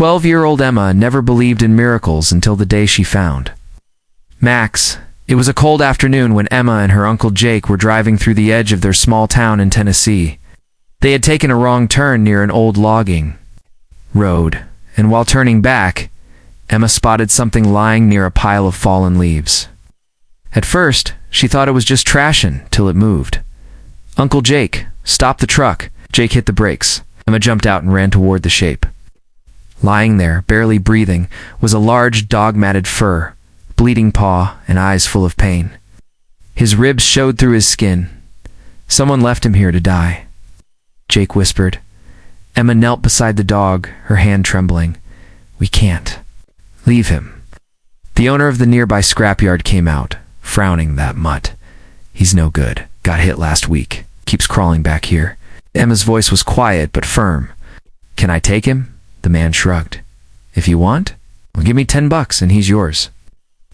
12-year-old Emma never believed in miracles until the day she found Max. It was a cold afternoon when Emma and her Uncle Jake were driving through the edge of their small town in Tennessee. They had taken a wrong turn near an old logging road, and while turning back, Emma spotted something lying near a pile of fallen leaves. At first, she thought it was just trashing till it moved. "Uncle Jake, stop the truck." Jake hit the brakes. Emma jumped out and ran toward the shape. Lying there, barely breathing, was a large dog-matted fur, bleeding paw, and eyes full of pain. His ribs showed through his skin. "Someone left him here to die," Jake whispered. Emma knelt beside the dog, her hand trembling. "We can't. Leave him." The owner of the nearby scrapyard came out, frowning. "That mutt. He's no good. Got hit last week. Keeps crawling back here." Emma's voice was quiet but firm. "Can I take him?" The man shrugged. "If you want, well, give me $10 and he's yours."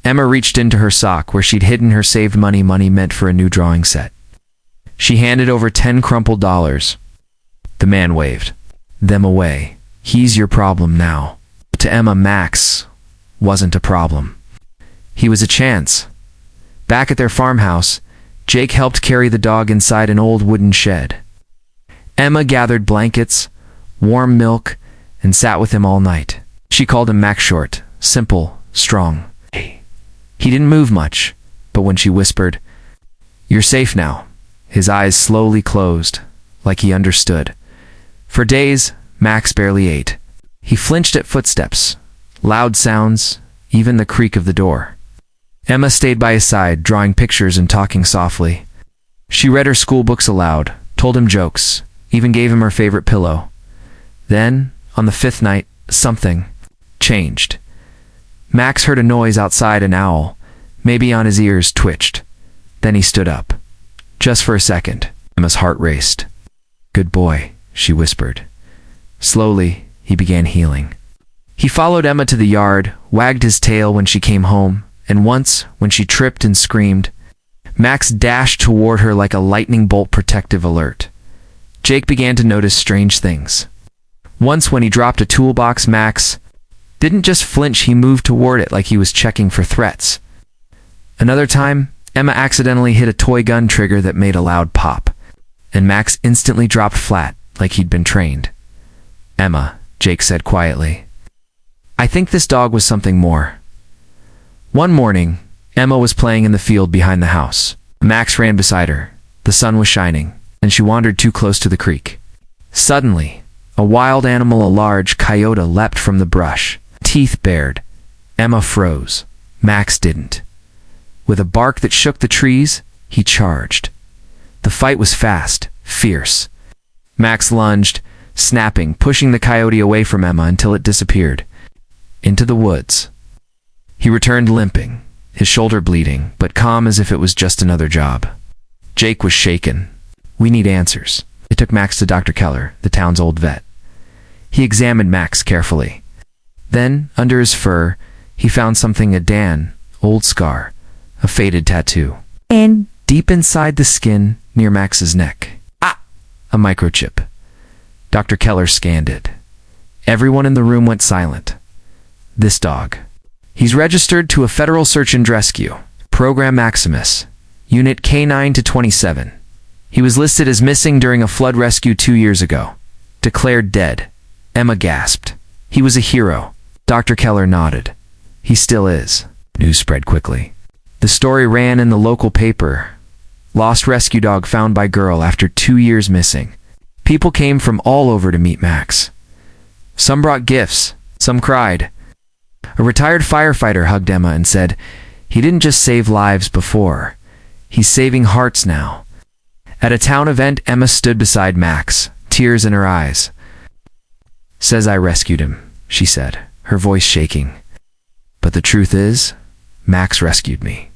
Emma reached into her sock where she'd hidden her saved money meant for a new drawing set. She handed over 10 crumpled dollars. The man waved them away. "He's your problem now." To Emma, Max wasn't a problem. He was a chance. Back at their farmhouse, Jake helped carry the dog inside an old wooden shed. Emma gathered blankets, warm milk, and sat with him all night. She called him Max, short, simple, strong. He didn't move much, but when she whispered, "You're safe now," his eyes slowly closed, like he understood. For days, Max barely ate. He flinched at footsteps, loud sounds, even the creak of the door. Emma stayed by his side, drawing pictures and talking softly. She read her school books aloud, told him jokes, even gave him her favorite pillow. Then, on the 5th night, something changed. Max heard a noise outside. An owl, maybe on his ears, twitched. Then he stood up. Just for a second, Emma's heart raced. "Good boy," she whispered. Slowly, he began healing. He followed Emma to the yard, wagged his tail when she came home, and once, when she tripped and screamed, Max dashed toward her like a lightning bolt, protective alert. Jake began to notice strange things. Once, when he dropped a toolbox, Max didn't just flinch, he moved toward it like he was checking for threats. Another time, Emma accidentally hit a toy gun trigger that made a loud pop, and Max instantly dropped flat, like he'd been trained. "Emma," Jake said quietly, "I think this dog was something more." One morning, Emma was playing in the field behind the house. Max ran beside her. The sun was shining, and she wandered too close to the creek. Suddenly, a wild animal, a large coyote, leapt from the brush, teeth bared. Emma froze. Max didn't. With a bark that shook the trees, he charged. The fight was fast, fierce. Max lunged, snapping, pushing the coyote away from Emma until it disappeared into the woods. He returned limping, his shoulder bleeding, but calm as if it was just another job. Jake was shaken. "We need answers." They took Max to Dr. Keller, the town's old vet. He examined Max carefully. Then, under his fur, he found something, a old scar, a faded tattoo. And deep inside the skin, near Max's neck, a microchip. Dr. Keller scanned it. Everyone in the room went silent. "This dog. He's registered to a federal search and rescue, Program Maximus, Unit K9 to 27. He was listed as missing during a flood rescue 2 years ago. Declared dead." Emma gasped. "He was a hero." Dr. Keller nodded. "He still is." News spread quickly. The story ran in the local paper. Lost rescue dog found by girl after 2 years missing. People came from all over to meet Max. Some brought gifts, some cried. A retired firefighter hugged Emma and said, "He didn't just save lives before. He's saving hearts now." At a town event, Emma stood beside Max, tears in her eyes. "Says I rescued him," she said, her voice shaking. "But the truth is, Max rescued me."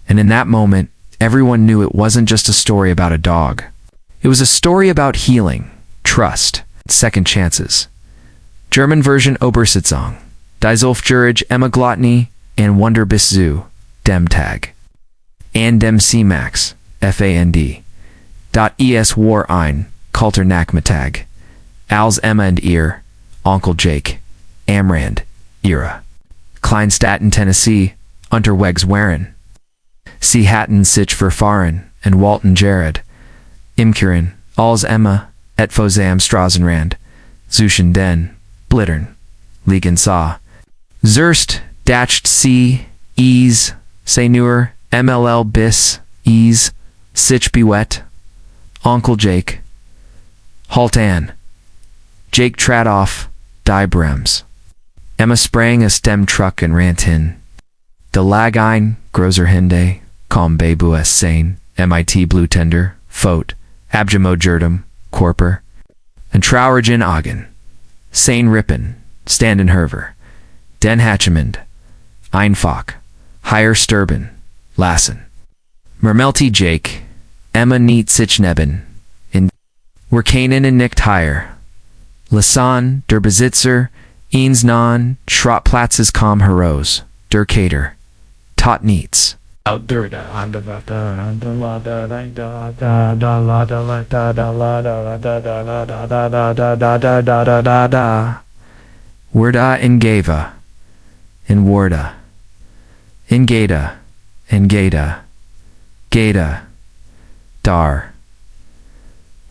And in that moment, everyone knew it wasn't just a story about a dog. It was a story about healing, trust, second chances. German version: Obersitzung, Die Zulfjurige Emma Glotny, and Wunder bis zu dem Tag. And dem C Max, FAND. Es war ein Kalter Nachmittag, als Emma and ihr Onkel Jake, Amrand, Ira. Kleinstadt in Tennessee, unterwegs waren. Sie hatten sich verfahren, and Walton Jared. Imkuren, als Emma, etwas am Straßenrand, zwischen den Blittern, liegen sah. Zerst, dacht sie, se nur, mll bis, sich bewet. Onkel Jake. Halt an. Jake trad off, die Brems. Emma sprang aus dem Truck and ran hin. De lag ein, großer Hinde, kaum bebu es sein, MIT Blue Tender, Foat, Abjamo Jerdum, Korper, and Trowergen Agen, Sein Rippen, Standen Herver, Den Hatchemund, Einfach, Higher Sturban, Lassen. Mermelty Jake, Emma Neat sich neben, in were Kanan and Nicked Higher, Lasan, der Besitzer, Eens non, Schrottplatzes kom Heroes, der Kater, Tot Neats. Worda in Gava, in Warda, in Gata, in Gata, Gata, Dar,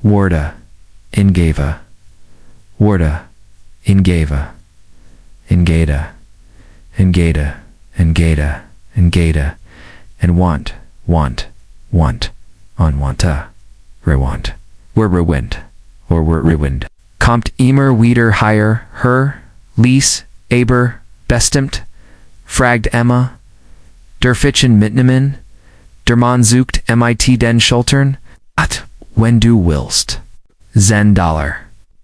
Warda, in Gava, Warda, in Gava, in Gata, in Gata, in Gata, in Gata, and want, unwanta, rewant, were rewind, or were rewind. Kommt immer wieder higher, her, Lies, aber, bestimmt, fragt Emma, der Fitchen mitnehmen, der Mann sucht MIT den Schultern, at, when du willst. $10.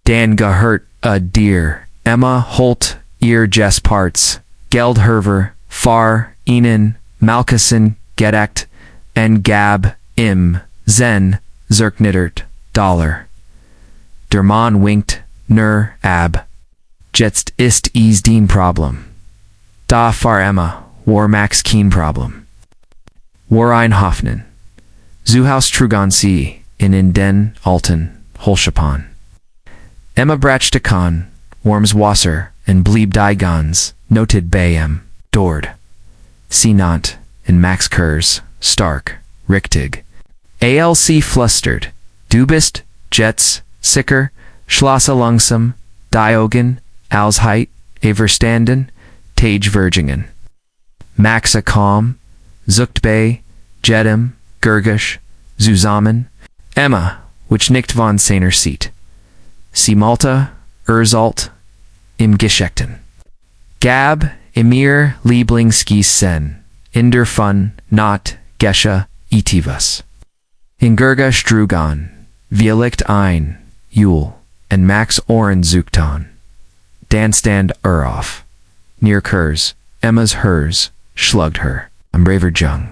Dan gehört a dir, Emma holt ihr Jess Parts, Geld herver, far, ihnen, Malkassen, gedeckt, en gab, im, zen, zerknittert, $. Der Mann winkt, nur, ab. Jetzt ist es dein Problem. Da far Emma, war Max Keen Problem. War ein Hoffnen. Zuhaus trugan sie, in den alten, Holschapan. Emma brachte kan, warms Wasser, en blieb die ganz, noted bayem, dord. Sie nant, in Max Kurz, stark, richtig. ALC flustered, du bist, Jets, sicker, Schlosser langsam, Diogen, Alsheit, Everstanden, Tage Virgingen. Maxa calm, Zucht bei, Jedem, Gurgisch, zusammen, Emma, which nickt von seiner Seat. Sie Malta, Erzalt, im Geschichten. Gab, Emir, Lieblingskis sen, in der Fun, not, Gescha, Itivas. In Gurga Strugan, Vielicht ein, Jule, and Max Oren Zuktan. Danstand Uroff. Near Kurz, Emma's hers, schlugged her, am braver Jung.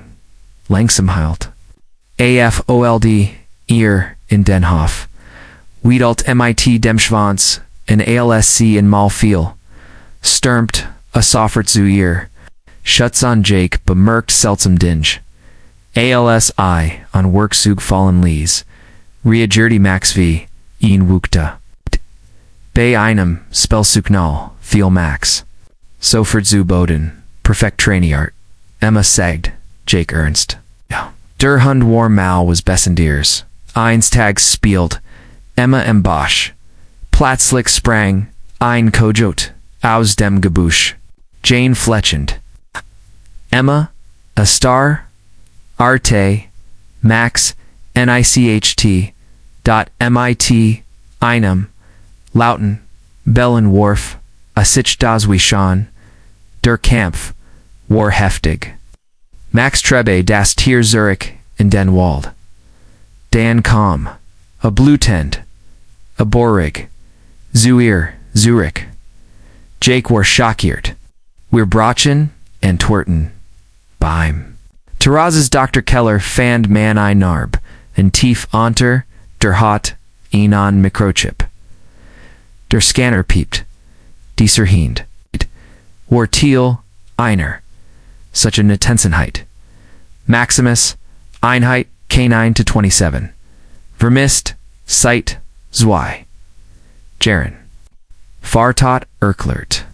Langsam heilt. AFOLD, ear, in Den Hof. Wiedalt MIT dem Schwanz, in ALSC in Malfiel. Sturmt, a soffert zu ihr. Schuts on Jake, bemerkt seltsam dinge. ALSI, on Workzug fallen Lees. Reagirty Max V, ihn wukta. Bei einem, Spellsugnal, viel Max. Sofort zu Boden, perfect trainiart. Emma sagd, Jake Ernst. Ja. Der Hund war mal was Bessendiers. Eins Tag spielt, Emma im Bosch. Platzlich sprang, ein Kojot, aus dem Gebusch. Jane fletchend. Emma, a star, Arte, Max, NICHT, MIT, einem, Lauten, Bellenworf, a sich das wie schon, der Kampf, war heftig. Max Trebe das Tier Zurich in den Wald. Dan Kom, a Blutent, a Borig, Zuir, Zurich. Jake war schockiert. Wir brachen and twerten. Beim. Terraz's Dr. Keller fand man I narb, and tief onter, der hot, enon microchip. Der Scanner piept. Dieser hiend. War Thiel, einer. Such a Natensenheit. Maximus, Einheit, K9 to 27. Vermisst, Sight, Zwei. Jaren. Fartot erklert.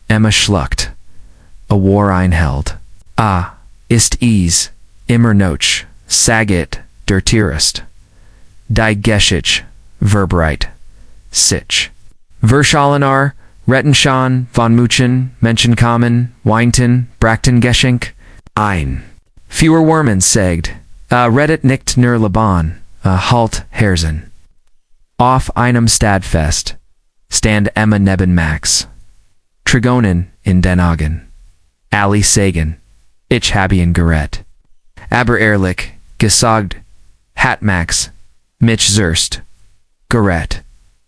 Emma schluckt. A war einheld. Ist es, immer noch, saget, der Tierist. Die Geschichte, Verbreit, sich. Verschalenar, Rettenschan, von Mädchen, Mädchen kamen, Weinen, brachte Geschenk, ein. Fewer Wormen sagt, redet nicht nur Laban, halt, Herzen. Auf einem Stadfest, stand Emma neben Max. Trigonen in den Augen. Ali sagen, ich habe ihn gerett. Aber ehrlich, gesagt, hat Max, mich zerst, gerett,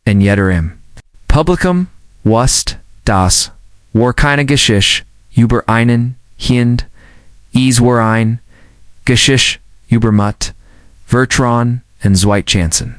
in jederim. Publikum, wust, das, war keine Geschichte, über einen, Hind, es war ein, Geschichte, über Mutt, Vertron, und Zweitchancen.